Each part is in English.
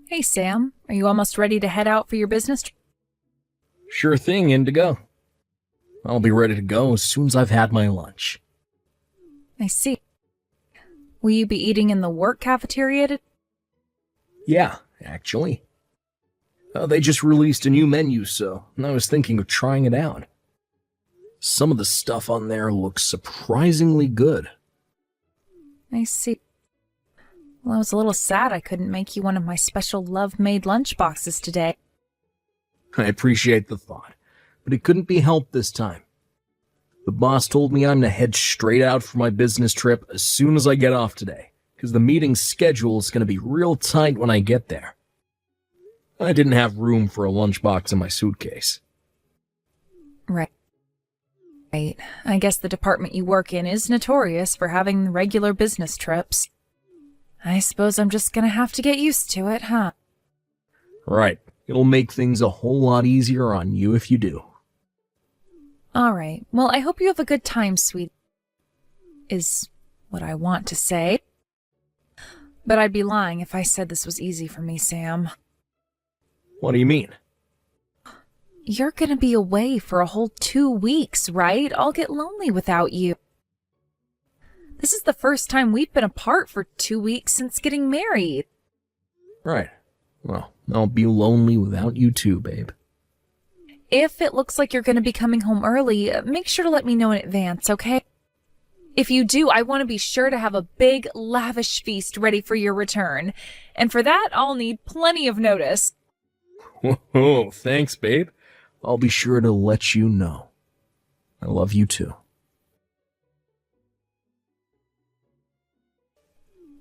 Hey Sam, are you almost ready to head out for your business trip? Sure thing, Indigo. I'll be ready to go as soon as I've had my lunch. I see. Will you be eating in the work cafeteria? Yeah, actually. They just released a new menu, so I was thinking of trying it out. Some of the stuff on there looks surprisingly good. I see. Well, I was a little sad I couldn't make you one of my special love-made lunchboxes today. I appreciate the thought, but it couldn't be helped this time. The boss told me I'm to head straight out for my business trip as soon as I get off today, because the meeting's schedule is going to be real tight when I get there. I didn't have room for a lunchbox in my suitcase. Right. I guess the department you work in is notorious for having regular business trips. I suppose I'm just gonna have to get used to it, huh? Right. It'll make things a whole lot easier on you if you do. Alright, well, I hope you have a good time, sweet. Is what I want to say. But I'd be lying if I said this was easy for me, Sam. What do you mean? You're gonna be away for a whole 2 weeks, right? I'll get lonely without you. This is the first time we've been apart for 2 weeks since getting married. Right. Well, I'll be lonely without you too, babe. If it looks like you're going to be coming home early, make sure to let me know in advance, okay? If you do, I want to be sure to have a big, lavish feast ready for your return. And for that, I'll need plenty of notice. Whoa, thanks, babe. I'll be sure to let you know. I love you too.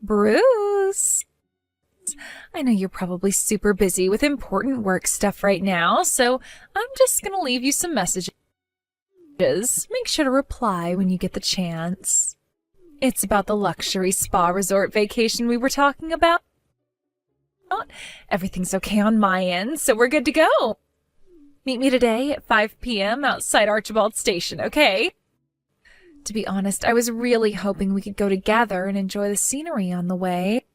Bruce! I know you're probably super busy with important work stuff right now, so I'm just gonna leave you some messages. Make sure to reply when you get the chance. It's about the luxury spa resort vacation we were talking about. Everything's okay on my end, so we're good to go. Meet me today at 5 p.m. outside Archibald Station, okay? To be honest, I was really hoping we could go together and enjoy the scenery on the way.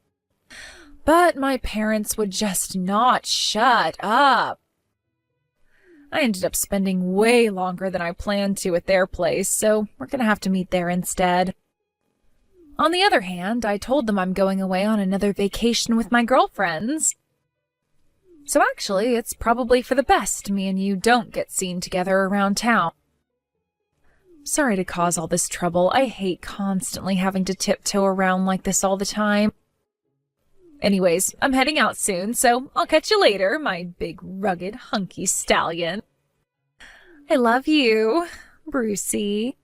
But my parents would just not shut up. I ended up spending way longer than I planned to at their place, so we're gonna have to meet there instead. On the other hand, I told them I'm going away on another vacation with my girlfriends. So actually, it's probably for the best me and you don't get seen together around town. Sorry to cause all this trouble. I hate constantly having to tiptoe around like this all the time. Anyways, I'm heading out soon, so I'll catch you later, my big, rugged, hunky stallion. I love you, Brucey.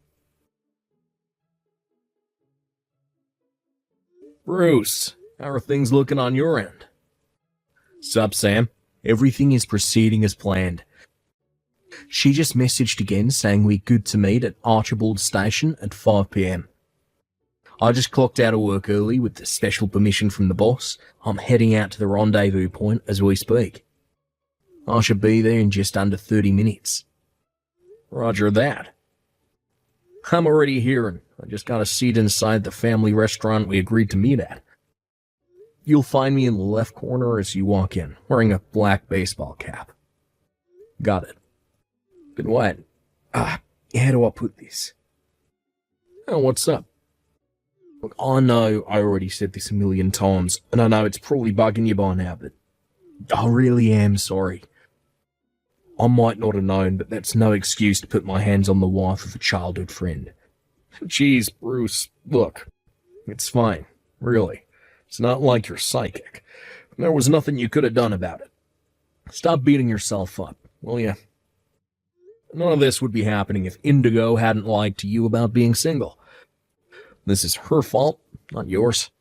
Bruce, how are things looking on your end? Sup, Sam? Everything is proceeding as planned. She just messaged again saying we're good to meet at Archibald Station at 5 p.m. I just clocked out of work early with the special permission from the boss. I'm heading out to the rendezvous point as we speak. I should be there in just under 30 minutes. Roger that. I'm already here and I just got a seat inside the family restaurant we agreed to meet at. You'll find me in the left corner as you walk in, wearing a black baseball cap. Got it. But what? How do I put this? Oh, what's up? Look, I know I already said this a million times, and I know it's probably bugging you by now, but I really am sorry. I might not have known, but that's no excuse to put my hands on the wife of a childhood friend. Jeez, Bruce, look, it's fine, really. It's not like you're psychic. There was nothing you could have done about it. Stop beating yourself up, will you? None of this would be happening if Indigo hadn't lied to you about being single. This is her fault, not yours.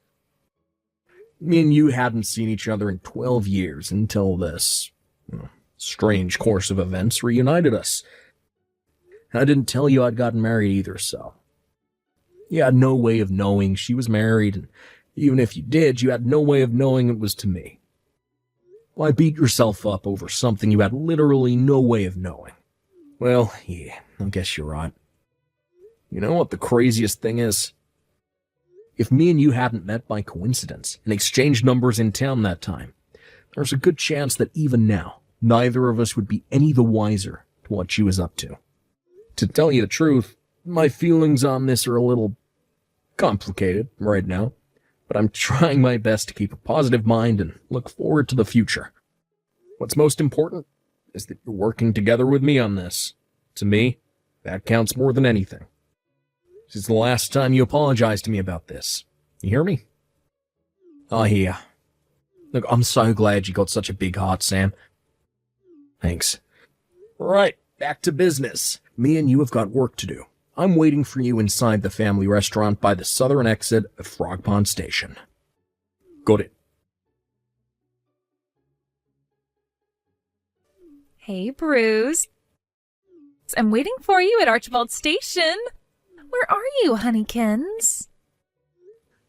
Me and you hadn't seen each other in 12 years until this strange course of events reunited us. I didn't tell you I'd gotten married either, so you had no way of knowing she was married, and even if you did, you had no way of knowing it was to me. Why beat yourself up over something you had literally no way of knowing? Well, yeah, I guess you're right. You know what the craziest thing is? If me and you hadn't met by coincidence and exchanged numbers in town that time, there's a good chance that even now, neither of us would be any the wiser to what she was up to. To tell you the truth, my feelings on this are a little complicated right now, but I'm trying my best to keep a positive mind and look forward to the future. What's most important is that you're working together with me on this. To me, that counts more than anything. This is the last time you apologize to me about this. You hear me? I hear. Look, I'm so glad you got such a big heart, Sam. Thanks. Right, back to business. Me and you have got work to do. I'm waiting for you inside the family restaurant by the southern exit of Frog Pond Station. Got it. Hey, Bruce. I'm waiting for you at Archibald Station. Where are you, honeykins?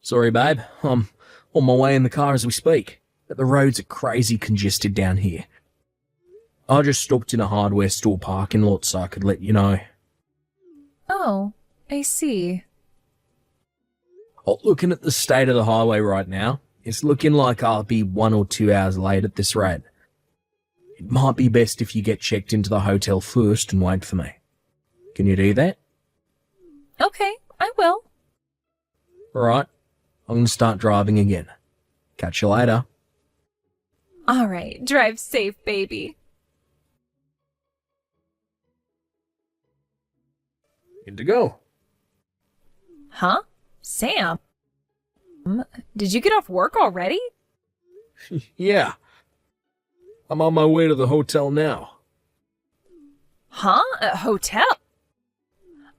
Sorry, babe. I'm on my way in the car as we speak. But the roads are crazy congested down here. I just stopped in a hardware store parking lot so I could let you know. Oh, I see. Oh, looking at the state of the highway right now, it's looking like I'll be 1 or 2 hours late at this rate. It might be best if you get checked into the hotel first and wait for me. Can you do that? Okay, I will. Alright, I'm going to start driving again. Catch you later. All right, drive safe, baby. Good to go. Huh? Sam? Did you get off work already? Yeah. I'm on my way to the hotel now. Huh? A hotel?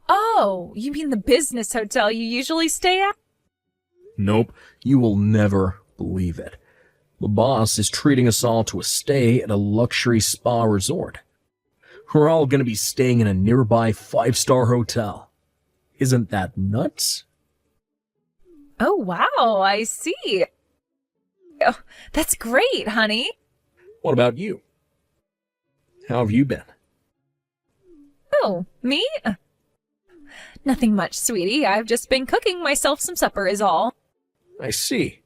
Oh, you mean the business hotel you usually stay at? Nope, you will never believe it. The boss is treating us all to a stay at a luxury spa resort. We're all going to be staying in a nearby 5-star hotel. Isn't that nuts? Oh, wow, I see. Oh, that's great, honey. What about you? How have you been? Oh, me? Nothing much, sweetie. I've just been cooking myself some supper is all. I see.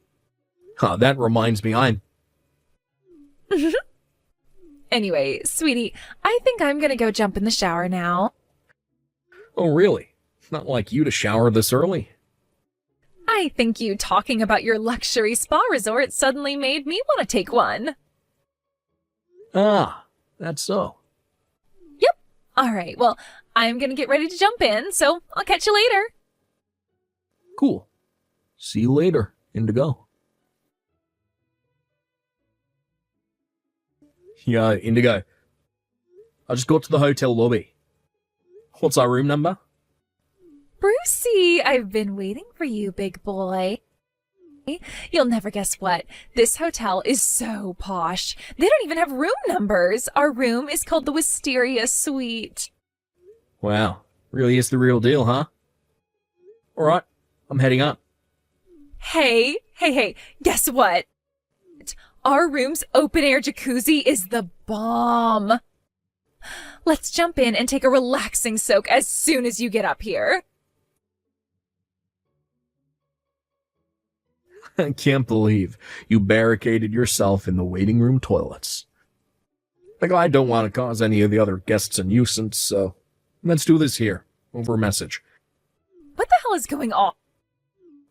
That reminds me, Anyway, sweetie, I think I'm gonna go jump in the shower now. Oh, really? Not like you to shower this early. I think you talking about your luxury spa resort suddenly made me want to take one. Ah, that's so. Yep. All right, well, I'm gonna get ready to jump in, so I'll catch you later. Cool. See you later, Indigo. Yeah, Indigo. I just got to the hotel lobby. What's our room number? Brucey, I've been waiting for you, big boy. You'll never guess what. This hotel is so posh. They don't even have room numbers. Our room is called the Wisteria Suite. Wow, really is the real deal, huh? Alright, I'm heading up. Hey, guess what? Our room's open-air jacuzzi is the bomb. Let's jump in and take a relaxing soak as soon as you get up here. I can't believe you barricaded yourself in the waiting room toilets. Like, I don't want to cause any of the other guests a nuisance, so let's do this here, over a message. What the hell is going on?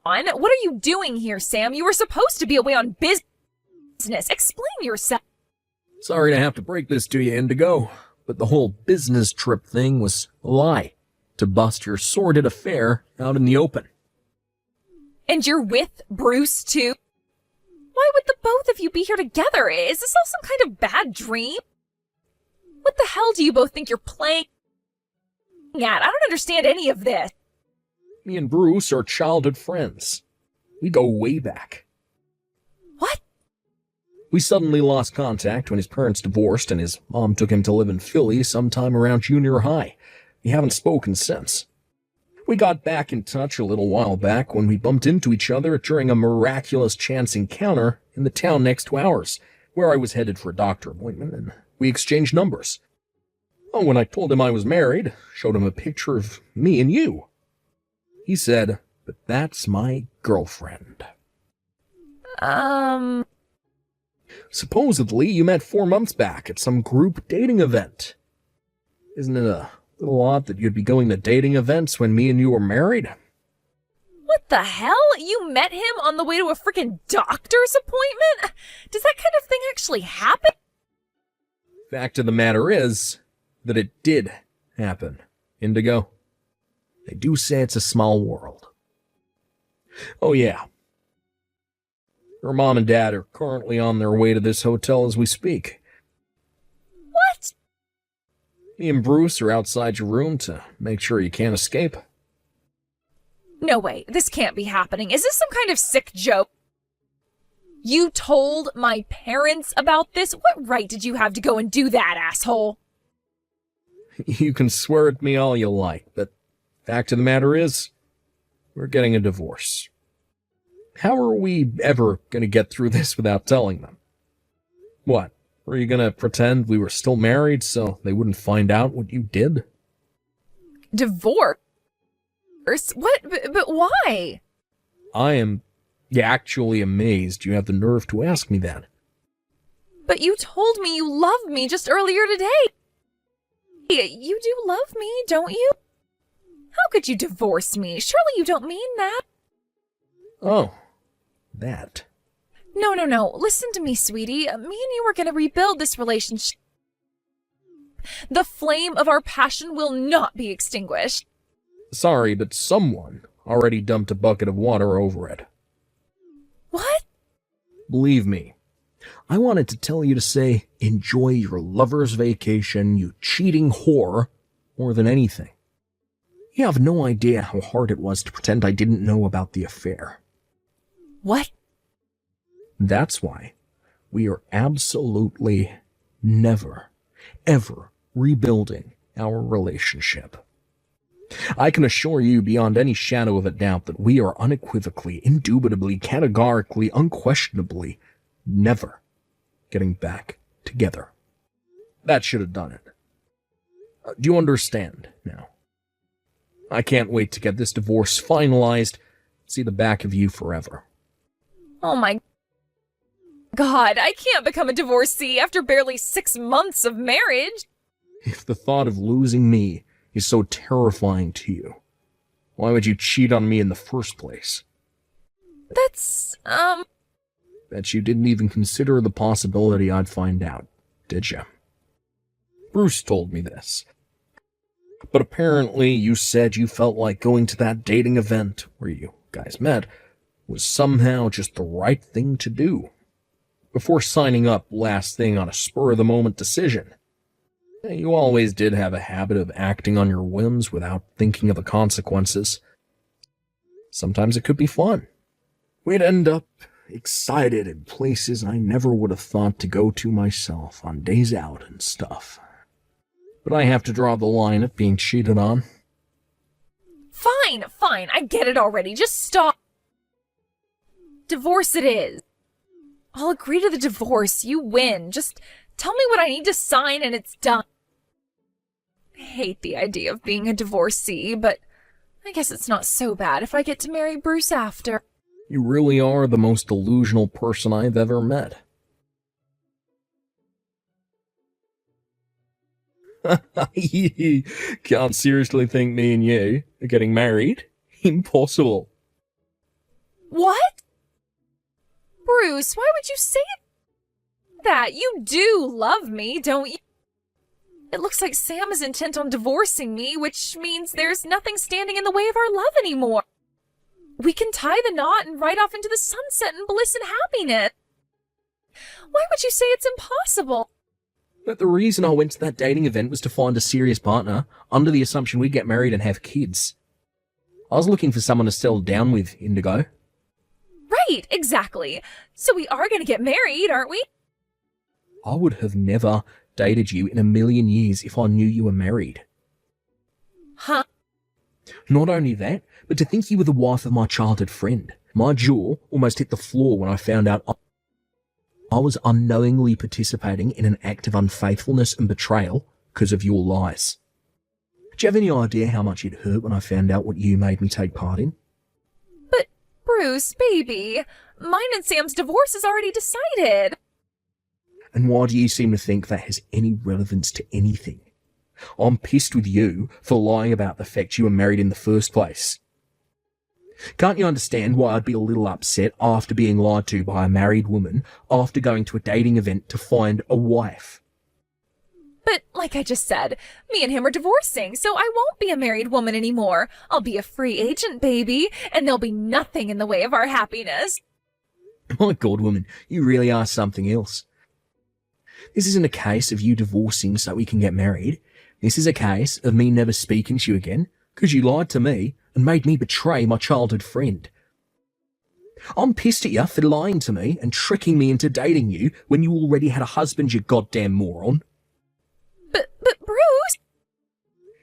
What are you doing here, Sam? You were supposed to be away on business. Explain yourself. Sorry to have to break this to you, Indigo, but the whole business trip thing was a lie to bust your sordid affair out in the open. And you're with Bruce, too? Why would the both of you be here together? Is this all some kind of bad dream? What the hell do you both think you're playing at? I don't understand any of this. Me and Bruce are childhood friends. We go way back. What? We suddenly lost contact when his parents divorced and his mom took him to live in Philly sometime around junior high. We haven't spoken since. We got back in touch a little while back when we bumped into each other during a miraculous chance encounter in the town next to ours, where I was headed for a doctor appointment, and we exchanged numbers. Oh, when I told him I was married, showed him a picture of me and you. He said, "But that's my girlfriend." Supposedly, you met 4 months back at some group dating event. Isn't it a little odd that you'd be going to dating events when me and you were married? What the hell? You met him on the way to a freaking doctor's appointment? Does that kind of thing actually happen? Fact of the matter is that it did happen, Indigo. They do say it's a small world. Oh yeah. Her mom and dad are currently on their way to this hotel as we speak. What? Me and Bruce are outside your room to make sure you can't escape. No way, this can't be happening. Is this some kind of sick joke? You told my parents about this? What right did you have to go and do that, asshole? You can swear at me all you like, but fact of the matter is, we're getting a divorce. How are we ever going to get through this without telling them? What, were you going to pretend we were still married so they wouldn't find out what you did? Divorce? What? But why? I am actually amazed you have the nerve to ask me that. But you told me you loved me just earlier today. You do love me, don't you? How could you divorce me? Surely you don't mean that. Oh, that. No. Listen to me, sweetie. Me and you are going to rebuild this relationship. The flame of our passion will not be extinguished. Sorry, but someone already dumped a bucket of water over it. What? Believe me, I wanted to tell you to say, enjoy your lover's vacation, you cheating whore, more than anything. You have no idea how hard it was to pretend I didn't know about the affair. What? That's why we are absolutely never, ever rebuilding our relationship. I can assure you beyond any shadow of a doubt that we are unequivocally, indubitably, categorically, unquestionably never getting back together. That should have done it. Do you understand now? I can't wait to get this divorce finalized, see the back of you forever. Oh my God, I can't become a divorcee after barely 6 months of marriage. If the thought of losing me is so terrifying to you, why would you cheat on me in the first place? That's, Bet you didn't even consider the possibility I'd find out, did you? Bruce told me this. But apparently you said you felt like going to that dating event where you guys met was somehow just the right thing to do. Before signing up last thing on a spur-of-the-moment decision. You always did have a habit of acting on your whims without thinking of the consequences. Sometimes it could be fun. We'd end up excited in places I never would have thought to go to myself on days out and stuff. But I have to draw the line at being cheated on. Fine, I get it already. Just stop. Divorce it is. I'll agree to the divorce. You win. Just tell me what I need to sign and it's done. I hate the idea of being a divorcee, but I guess it's not so bad if I get to marry Bruce after. You really are the most delusional person I've ever met. Can't seriously think me and you are getting married? Impossible. What? Bruce, why would you say that? You do love me, don't you? It looks like Sam is intent on divorcing me, which means there's nothing standing in the way of our love anymore. We can tie the knot and ride off into the sunset in bliss and happiness. Why would you say it's impossible? But the reason I went to that dating event was to find a serious partner, under the assumption we'd get married and have kids. I was looking for someone to settle down with, Indigo. Right, exactly. So we are going to get married, aren't we? I would have never dated you in a million years if I knew you were married. Huh? Not only that, but to think you were the wife of my childhood friend. My jaw almost hit the floor when I found out I was unknowingly participating in an act of unfaithfulness and betrayal because of your lies. Do you have any idea how much it hurt when I found out what you made me take part in? But, Bruce, baby, mine and Sam's divorce is already decided. And why do you seem to think that has any relevance to anything? I'm pissed with you for lying about the fact you were married in the first place. Can't you understand why I'd be a little upset after being lied to by a married woman after going to a dating event to find a wife? But like I just said, me and him are divorcing, so I won't be a married woman anymore. I'll be a free agent, baby, and there'll be nothing in the way of our happiness. My God, woman, you really are something else. This isn't a case of you divorcing so we can get married. This is a case of me never speaking to you again because you lied to me and made me betray my childhood friend. I'm pissed at you for lying to me and tricking me into dating you when you already had a husband, you goddamn moron. But Bruce...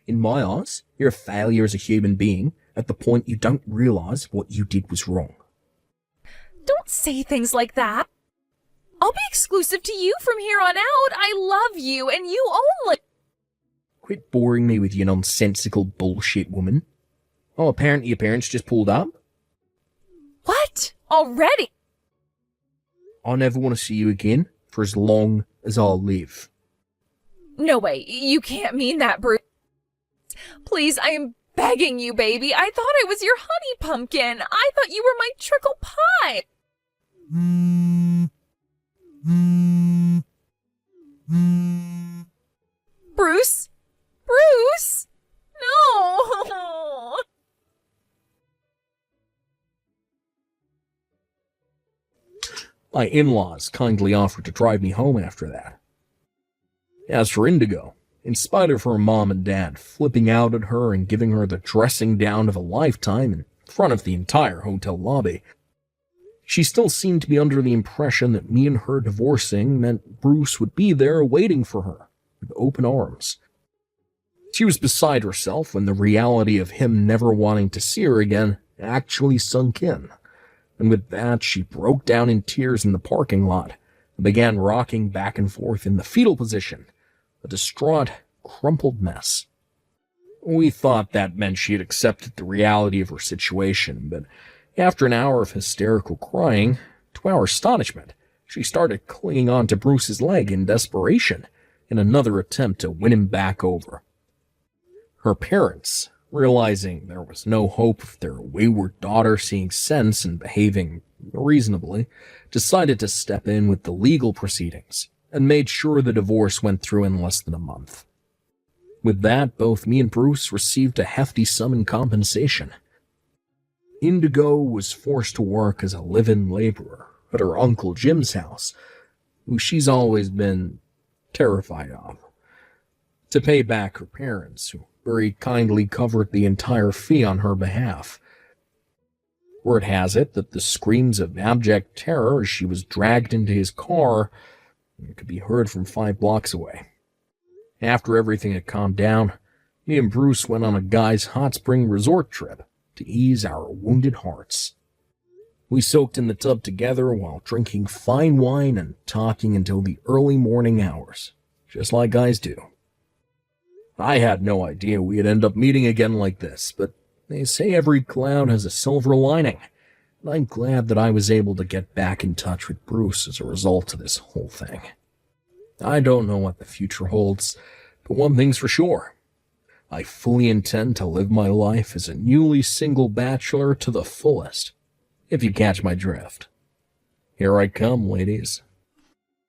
In my eyes, you're a failure as a human being at the point you don't realise what you did was wrong. Don't say things like that. I'll be exclusive to you from here on out. I love you and you only. Quit boring me with your nonsensical bullshit, woman. Oh, apparently your parents just pulled up? What? Already? I never want to see you again for as long as I'll live. No way. You can't mean that, Bruce. Please, I am begging you, baby. I thought I was your honey pumpkin. I thought you were my trickle pie. Bruce? Bruce? No! My in-laws kindly offered to drive me home after that. As for Indigo, in spite of her mom and dad flipping out at her and giving her the dressing down of a lifetime in front of the entire hotel lobby, she still seemed to be under the impression that me and her divorcing meant Bruce would be there waiting for her with open arms. She was beside herself when the reality of him never wanting to see her again actually sunk in, and with that she broke down in tears in the parking lot and began rocking back and forth in the fetal position, a distraught, crumpled mess. We thought that meant she had accepted the reality of her situation, but after an hour of hysterical crying, to our astonishment, she started clinging on to Bruce's leg in desperation in another attempt to win him back over. Her parents, realizing there was no hope of their wayward daughter seeing sense and behaving reasonably, decided to step in with the legal proceedings and made sure the divorce went through in less than a month. With that, both me and Bruce received a hefty sum in compensation. Indigo was forced to work as a live-in laborer at her Uncle Jim's house, who she's always been terrified of, to pay back her parents, who very kindly covered the entire fee on her behalf. Word has it that the screams of abject terror as she was dragged into his car could be heard from 5 blocks away. After everything had calmed down, me and Bruce went on a guy's hot spring resort trip to ease our wounded hearts. We soaked in the tub together while drinking fine wine and talking until the early morning hours, just like guys do. I had no idea we'd end up meeting again like this, but they say every cloud has a silver lining, and I'm glad that I was able to get back in touch with Bruce as a result of this whole thing. I don't know what the future holds, but one thing's for sure. I fully intend to live my life as a newly single bachelor to the fullest, if you catch my drift. Here I come, ladies.